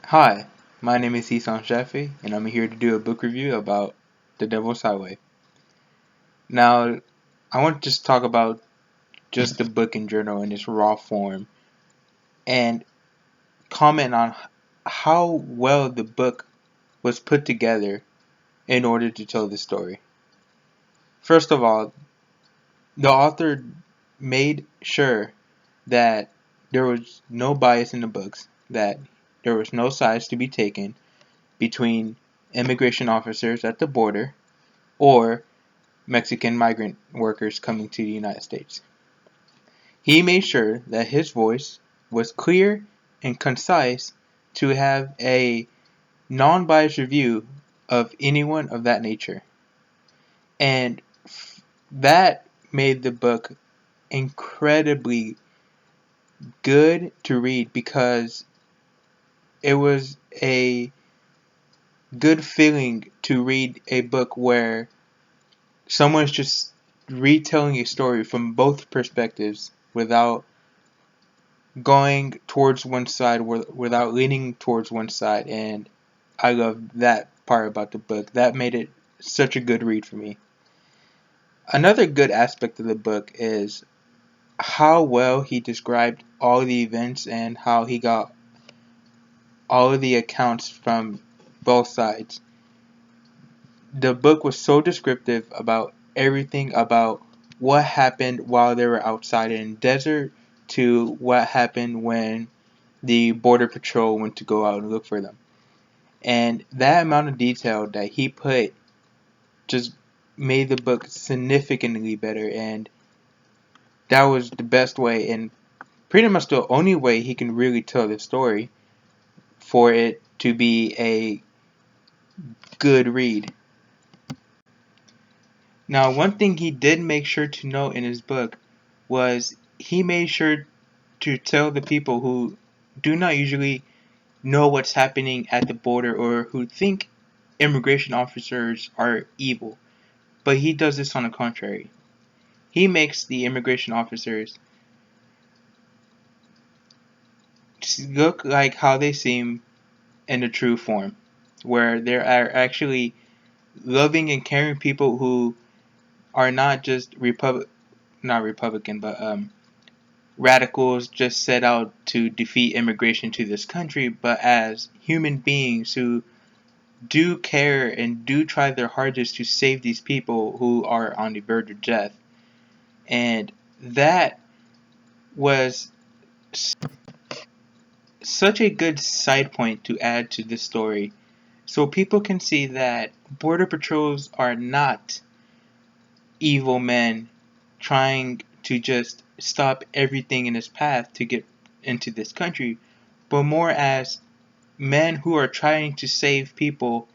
Hi, my name is Isan Shafi, and I'm here to do a book review about The Devil's Highway. Now, I want to just talk about just the book in general in its raw form and comment on how well the book was put together in order to tell the story. First of all, the author made sure that there was no bias in the books, that there was no sides to be taken between immigration officers at the border or Mexican migrant workers coming to the United States. He made sure that his voice was clear and concise to have a non-biased review of anyone of that nature. And that made the book incredibly good to read because it was a good feeling to read a book where someone's just retelling a story from both perspectives without going towards one side without leaning towards one side, and I love that part about the book. That made it such a good read for me. Another good aspect of the book is how well he described all the events and how he got all of the accounts from both sides. The book was so descriptive about everything about what happened while they were outside in the desert to what happened when the border patrol went to go out and look for them. And that amount of detail that he put just made the book significantly better, and that was the best way and pretty much the only way he can really tell the story for it to be a good read. Now, one thing he did make sure to note in his book was he made sure to tell the people who do not usually know what's happening at the border or who think immigration officers are evil. But he does this on the contrary. He makes the immigration officers look like how they seem in the true form, where they are actually loving and caring people who are not just not Republican, but radicals just set out to defeat immigration to this country, but as human beings who do care and do try their hardest to save these people who are on the verge of death. And that was such a good side point to add to this story so people can see that border patrols are not evil men trying to just stop everything in its path to get into this country, but more as men who are trying to save people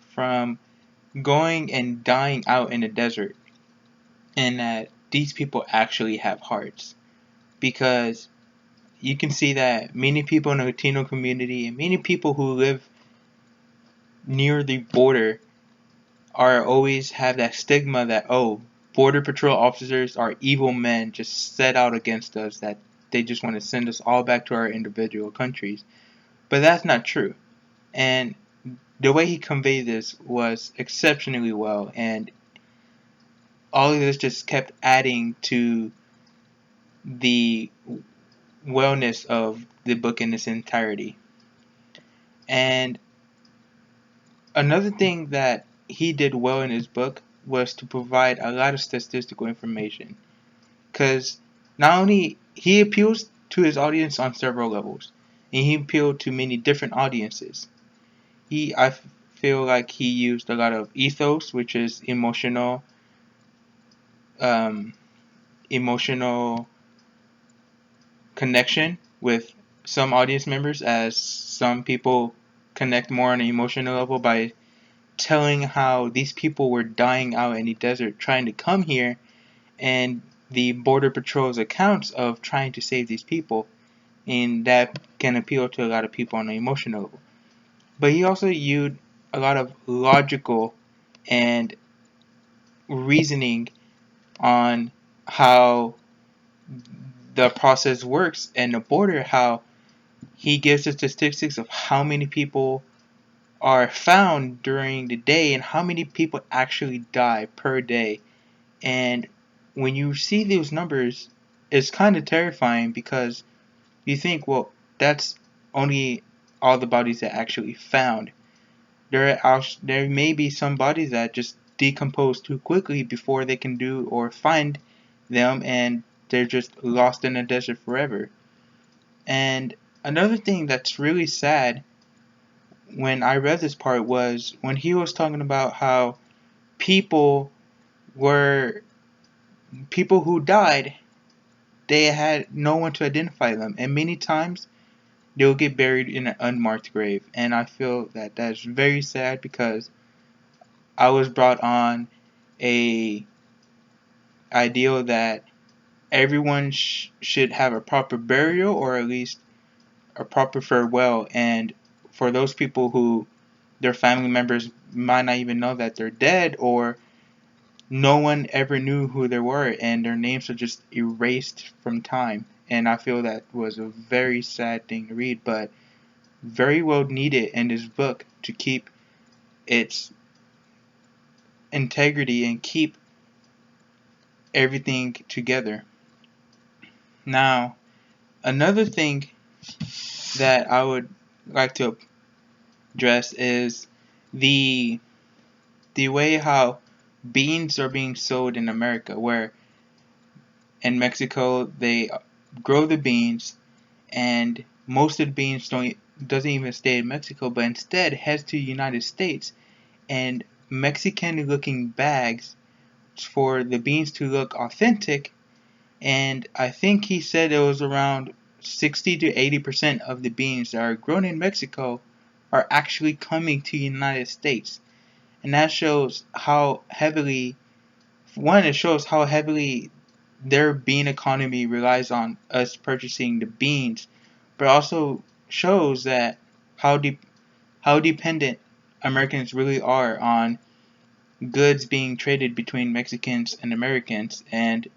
from going and dying out in the desert, and that these people actually have hearts. Because you can see that many people in the Latino community and many people who live near the border are always have that stigma that, oh, border patrol officers are evil men just set out against us, that they just want to send us all back to our individual countries. But that's not true. And the way he conveyed this was exceptionally well, and all of this just kept adding to the wellness of the book in its entirety. And another thing that he did well in his book was to provide a lot of statistical information. Because not only he appeals to his audience on several levels, and he appealed to many different audiences. I feel like he used a lot of ethos, which is um, emotional connection with some audience members, as some people connect more on an emotional level by telling how these people were dying out in the desert trying to come here, and the border patrol's accounts of trying to save these people, and that can appeal to a lot of people on an emotional level. But he also used a lot of logical and reasoning on how the process works and the border, how he gives the statistics of how many people are found during the day and how many people actually die per day. And when you see those numbers, it's kind of terrifying because you think, well, that's only all the bodies that actually found. There may be some bodies that just decompose too quickly before they can do or find them, and they're just lost in the desert forever. And another thing that's really sad when I read this part was when he was talking about how people were people who died, they had no one to identify them, and many times they'll get buried in an unmarked grave. And I feel that that's very sad because I was brought on a ideal that everyone should have a proper burial or at least a proper farewell. And for those people who their family members might not even know that they're dead, or no one ever knew who they were and their names are just erased from time. And I feel that was a very sad thing to read, but very well needed in this book to keep its integrity and keep everything together. Now, another thing that I would like to address is the the way how beans are being sold in America, where in Mexico they grow the beans and most of the beans doesn't even stay in Mexico, but instead heads to the United States, and Mexican looking bags for the beans to look authentic. And I think he said it was around 60 to 80% of the beans that are grown in Mexico are actually coming to the United States. And that shows how heavily, one, it shows how heavily their bean economy relies on us purchasing the beans, but also shows that how how dependent Americans really are on goods being traded between Mexicans and Americans. And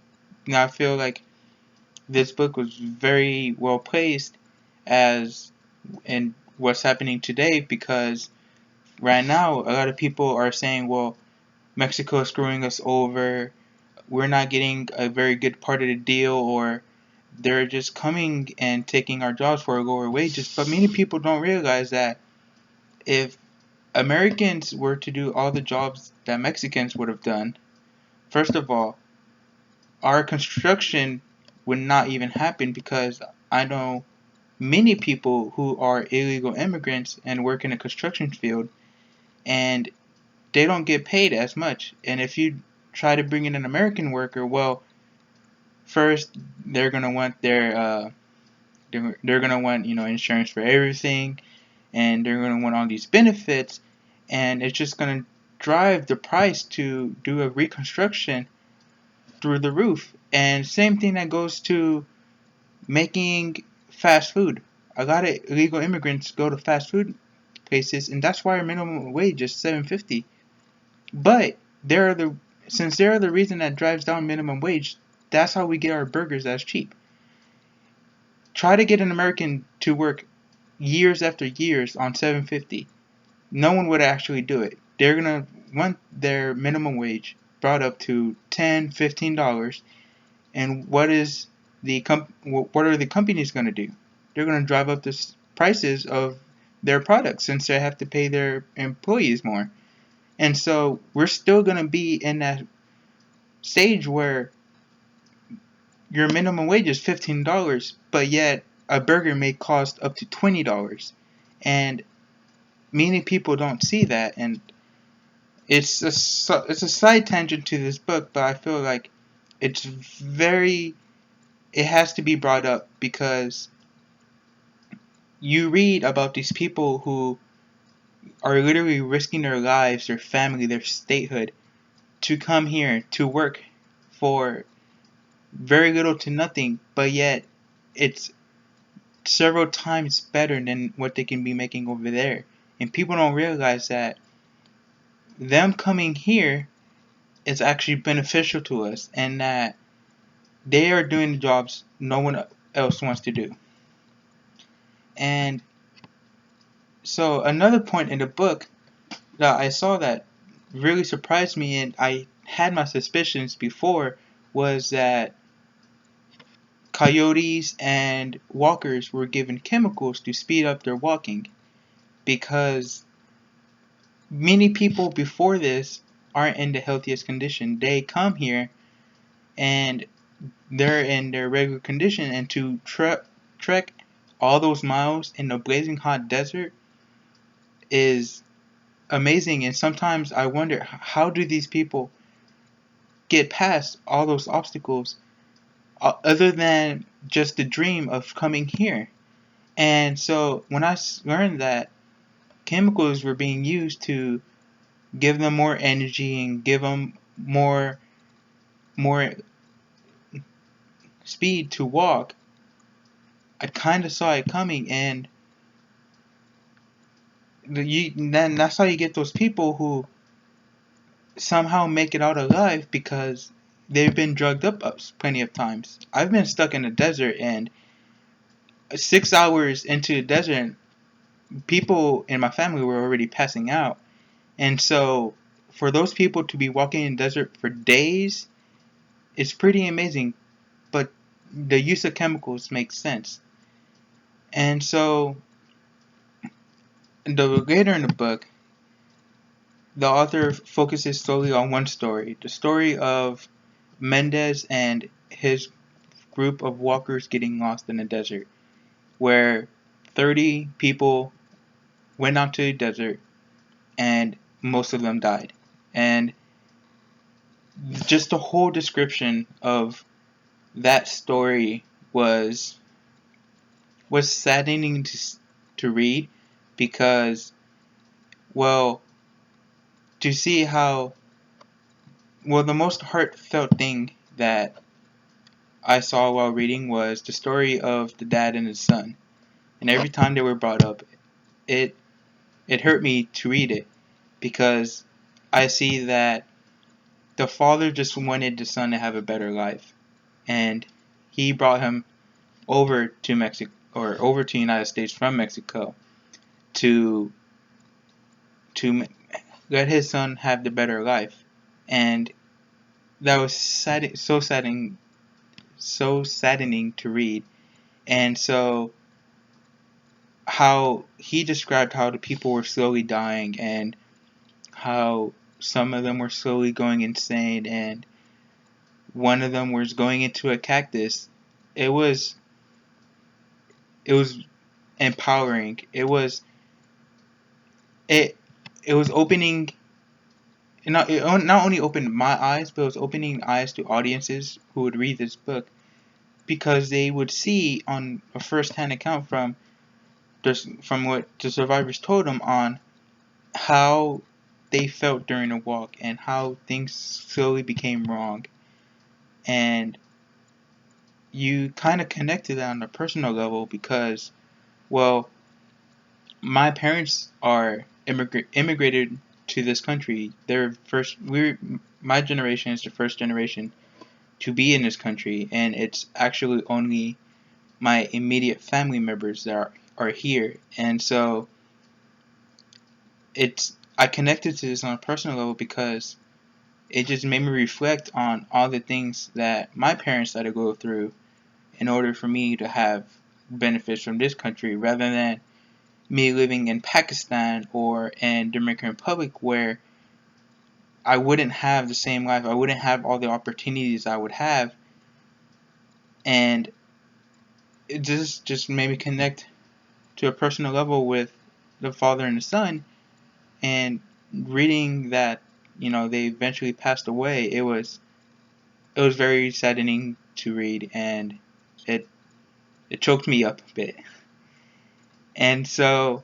I feel like this book was very well placed as in what's happening today, because right now a lot of people are saying, well, Mexico is screwing us over, we're not getting a very good part of the deal, or they're just coming and taking our jobs for lower wages. But many people don't realize that if Americans were to do all the jobs that Mexicans would have done, first of all, our construction would not even happen, because I know many people who are illegal immigrants and work in the construction field, and they don't get paid as much. And if you try to bring in an American worker, well, first they're gonna want they're gonna want insurance for everything, and they're gonna want all these benefits, and it's just gonna drive the price to do a reconstruction through the roof. And same thing that goes to making fast food. A lot of illegal immigrants go to fast food places, and that's why our minimum wage is $7.50. But they're the since they're the reason that drives down minimum wage, that's how we get our burgers as cheap. Try to get an American to work years after years on $7.50. No one would actually do it. They're gonna want their minimum wage brought up to $10, $15, and what are the companies going to do? They're going to drive up the prices of their products since they have to pay their employees more. And so we're still going to be in that stage where your minimum wage is $15, but yet a burger may cost up to $20. And many people don't see that, and it's a side tangent to this book, but I feel like it's very it has to be brought up, because you read about these people who are literally risking their lives, their family, their statehood to come here to work for very little to nothing, but yet it's several times better than what they can be making over there. And people don't realize that them coming here is actually beneficial to us, and that they are doing the jobs no one else wants to do. And so another point in the book that I saw that really surprised me, and I had my suspicions before, was that coyotes and walkers were given chemicals to speed up their walking, because many people before this aren't in the healthiest condition. They come here and they're in their regular condition, and to trek all those miles in the blazing hot desert is amazing. And sometimes I wonder, how do these people get past all those obstacles, other than just the dream of coming here? And so when I learned that chemicals were being used to give them more energy and give them more speed to walk, I kind of saw it coming. And then that's how you get those people who somehow make it out alive, because they've been drugged up plenty of times. I've been stuck in the desert, and 6 hours into the desert, people in my family were already passing out. And so for those people to be walking in the desert for days, it's pretty amazing. But the use of chemicals makes sense. And so later in the book, the author focuses solely on one story, the story of Mendez and his group of walkers getting lost in the desert, where 30 people went out to the desert and most of them died. And just the whole description of that story was saddening to read, because, well, to see how, well, the most heartfelt thing that I saw while reading was the story of the dad and his son. And every time they were brought up, it hurt me to read it, because I see that the father just wanted the son to have a better life, and he brought him over to Mexico, or over to the United States from Mexico, to let his son have the better life. And that was so saddening to read. And so how he described how the people were slowly dying, and how some of them were slowly going insane, and one of them was going into a cactus. It was empowering. It was opening. It not only opened my eyes, but it was opening eyes to audiences who would read this book, because they would see on a first-hand account from what the survivors told them on how they felt during the walk, and how things slowly became wrong. And you kind of connect to that on a personal level, because, well, my parents are immigrated to this country. My generation is the first generation to be in this country, and it's actually only my immediate family members that are here. And so I connected to this on a personal level, because it just made me reflect on all the things that my parents had to go through in order for me to have benefits from this country, rather than me living in Pakistan or in Dominican Republic, where I wouldn't have the same life. I wouldn't have all the opportunities I would have. And it just made me connect to a personal level with the father and the son. And reading that, they eventually passed away, it was very saddening to read, and it choked me up a bit. And so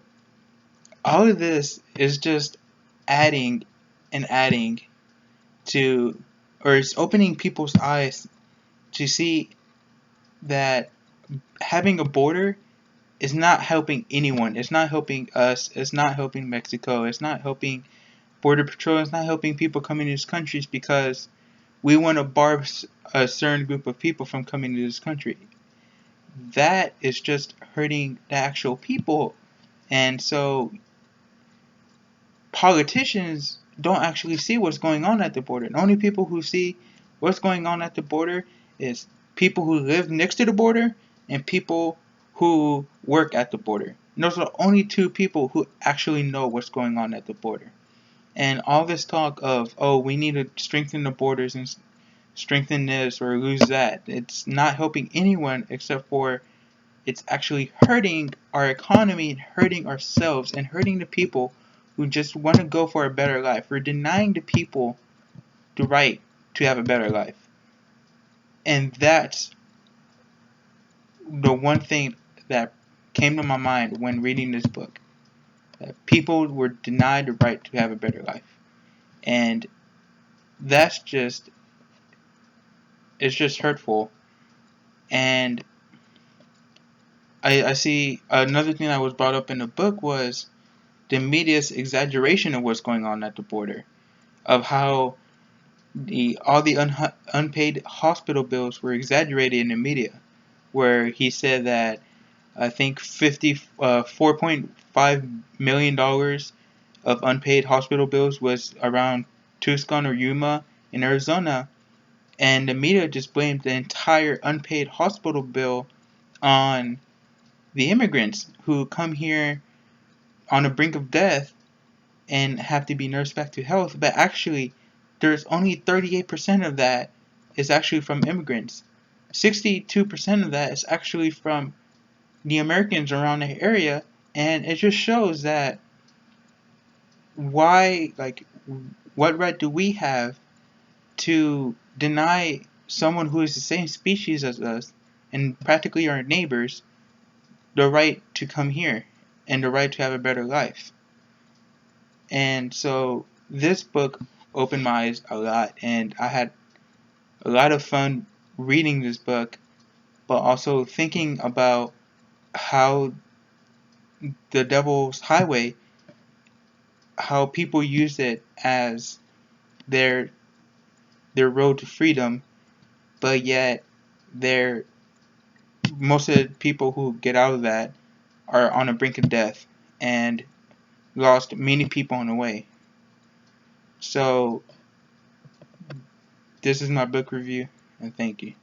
all of this is just adding and adding to, or it's opening people's eyes to see that having a border is not helping anyone. It's not helping us. It's not helping Mexico. It's not helping Border Patrol. It's not helping people coming to these countries, because we want to bar a certain group of people from coming to this country. that is just hurting the actual people. And so politicians don't actually see what's going on at the border. The only people who see what's going on at the border is people who live next to the border and people who work at the border. And those are the only two people who actually know what's going on at the border. And all this talk of, oh, we need to strengthen the borders and strengthen this or lose that, it's not helping anyone except for it's actually hurting our economy and hurting ourselves and hurting the people who just want to go for a better life. We're denying the people the right to have a better life. And that's the one thing that came to my mind when reading this book. That people were denied the right to have a better life. And that's just, it's just hurtful. And I see another thing that was brought up in the book was the media's exaggeration of what's going on at the border, of how all the unpaid hospital bills were exaggerated in the media, where he said that I think $4.5 million of unpaid hospital bills was around Tucson or Yuma in Arizona, and the media just blamed the entire unpaid hospital bill on the immigrants who come here on the brink of death and have to be nursed back to health, but actually there's only 38% of that is actually from immigrants. 62% of that is actually from the Americans around the area, and it just shows that what right do we have to deny someone who is the same species as us and practically our neighbors the right to come here and the right to have a better life. And so this book opened my eyes a lot, and I had a lot of fun reading this book, but also thinking about how the Devil's Highway, how people use it as their road to freedom, but yet most of the people who get out of that are on the brink of death and lost many people on the way. So this is my book review, and thank you.